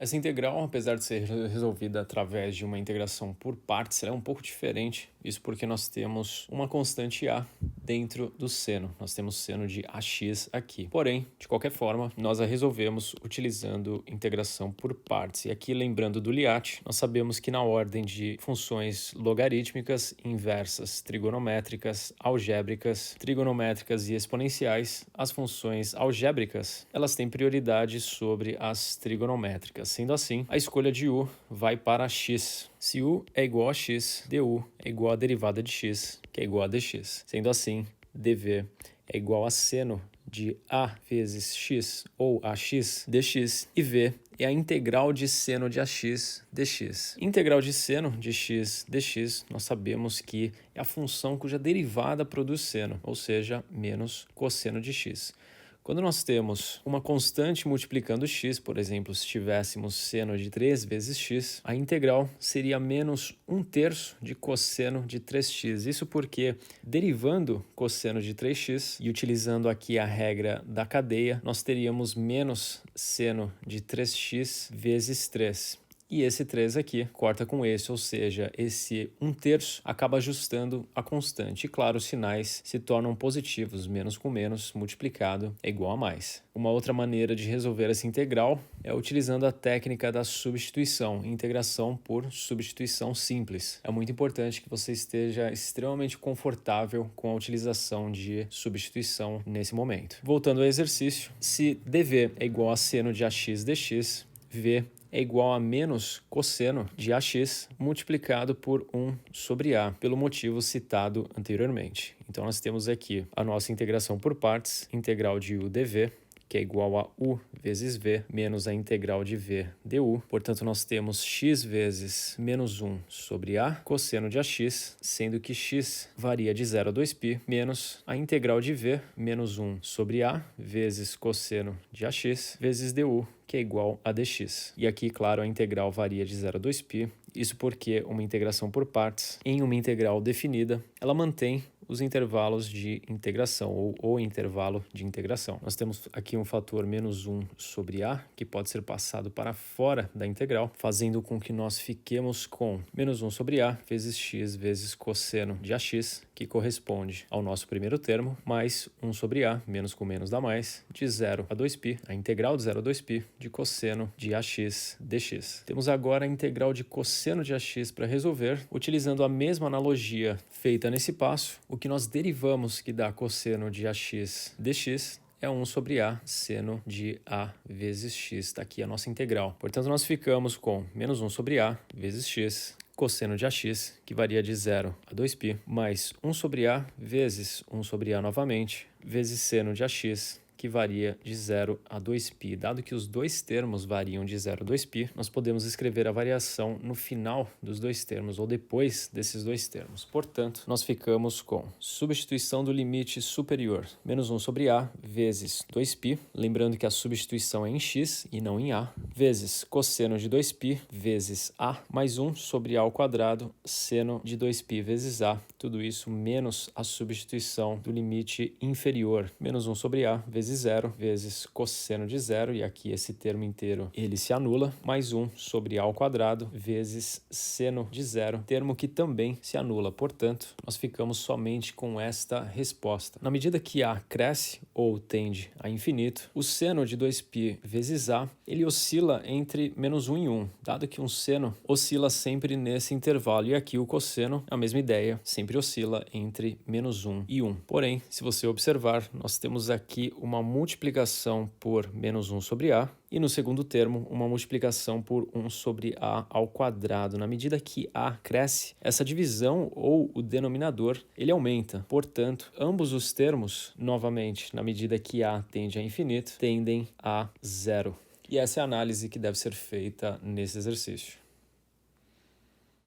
Essa integral, apesar de ser resolvida através de uma integração por partes, ela é um pouco diferente. Isso porque nós temos uma constante a dentro do seno. Nós temos seno de ax aqui. Porém, de qualquer forma, nós a resolvemos utilizando integração por partes. E aqui, lembrando do Liat, nós sabemos que na ordem de funções logarítmicas, inversas, trigonométricas, algébricas, trigonométricas e exponenciais, as funções algébricas, elas têm prioridade sobre as trigonométricas. Sendo assim, a escolha de u vai para x. Se u é igual a x, du é igual a derivada de x, que é igual a dx. Sendo assim, dv é igual a seno de a vezes x ou ax dx, e v é a integral de seno de ax dx. Integral de seno de x dx, nós sabemos que é a função cuja derivada produz seno, ou seja, menos cosseno de x. Quando nós temos uma constante multiplicando x, por exemplo, se tivéssemos seno de 3 vezes x, a integral seria menos 1/3 de cosseno de 3x. Isso porque, derivando cosseno de 3x e utilizando aqui a regra da cadeia, nós teríamos menos seno de 3x vezes 3. E esse 3 aqui corta com esse, ou seja, esse 1/3 acaba ajustando a constante. E claro, os sinais se tornam positivos, menos com menos multiplicado é igual a mais. Uma outra maneira de resolver essa integral é utilizando a técnica da substituição, integração por substituição simples. É muito importante que você esteja extremamente confortável com a utilização de substituição nesse momento. Voltando ao exercício, se dv é igual a seno de ax dx, v é igual a menos cosseno de ax multiplicado por 1 sobre a, pelo motivo citado anteriormente. Então, nós temos aqui a nossa integração por partes, integral de u dv, que é igual a u vezes v, menos a integral de v du. Portanto, nós temos x vezes menos 1 sobre a, cosseno de ax, sendo que x varia de 0 a 2π, menos a integral de v, menos 1 sobre a, vezes cosseno de ax, vezes du, que é igual a dx. E aqui, claro, a integral varia de 0 a 2π, isso porque uma integração por partes, em uma integral definida, ela mantém os intervalos de integração, ou o intervalo de integração. Nós temos aqui um fator menos 1 sobre a, que pode ser passado para fora da integral, fazendo com que nós fiquemos com menos 1 sobre a vezes x vezes cosseno de ax, que corresponde ao nosso primeiro termo, mais 1 sobre a, menos com menos dá mais, de 0 a 2π, a integral de 0 a 2π de cosseno de ax dx. Temos agora a integral de cosseno de ax para resolver, utilizando a mesma analogia feita nesse passo. O que nós derivamos que dá cosseno de ax dx é 1 sobre a seno de a vezes x. Está aqui a nossa integral. Portanto, nós ficamos com menos 1 sobre a vezes x, cosseno de ax, que varia de 0 a 2π, mais 1 sobre a vezes 1 sobre a novamente, vezes seno de ax, que varia de 0 a 2π. Dado que os dois termos variam de 0 a 2π, nós podemos escrever a variação no final dos dois termos ou depois desses dois termos. Portanto, nós ficamos com substituição do limite superior, menos 1 sobre a vezes 2π, lembrando que a substituição é em x e não em a, vezes cosseno de 2π vezes a, mais 1 sobre a ao quadrado, seno de 2π vezes a, tudo isso menos a substituição do limite inferior, menos 1 sobre a vezes 0 vezes cosseno de 0, e aqui esse termo inteiro ele se anula, mais 1 sobre a ao quadrado vezes seno de 0, termo que também se anula. Portanto, nós ficamos somente com esta resposta. Na medida que a cresce ou tende a infinito, o seno de 2π vezes a, ele oscila entre menos 1 e 1, dado que um seno oscila sempre nesse intervalo, e aqui o cosseno, a mesma ideia, sempre oscila entre menos 1 e 1. Porém, se você observar, nós temos aqui uma multiplicação por menos 1 sobre a, e no segundo termo, uma multiplicação por 1 sobre a ao quadrado. Na medida que a cresce, essa divisão ou o denominador, ele aumenta. Portanto, ambos os termos, novamente, na medida que a tende a infinito, tendem a zero. E essa é a análise que deve ser feita nesse exercício.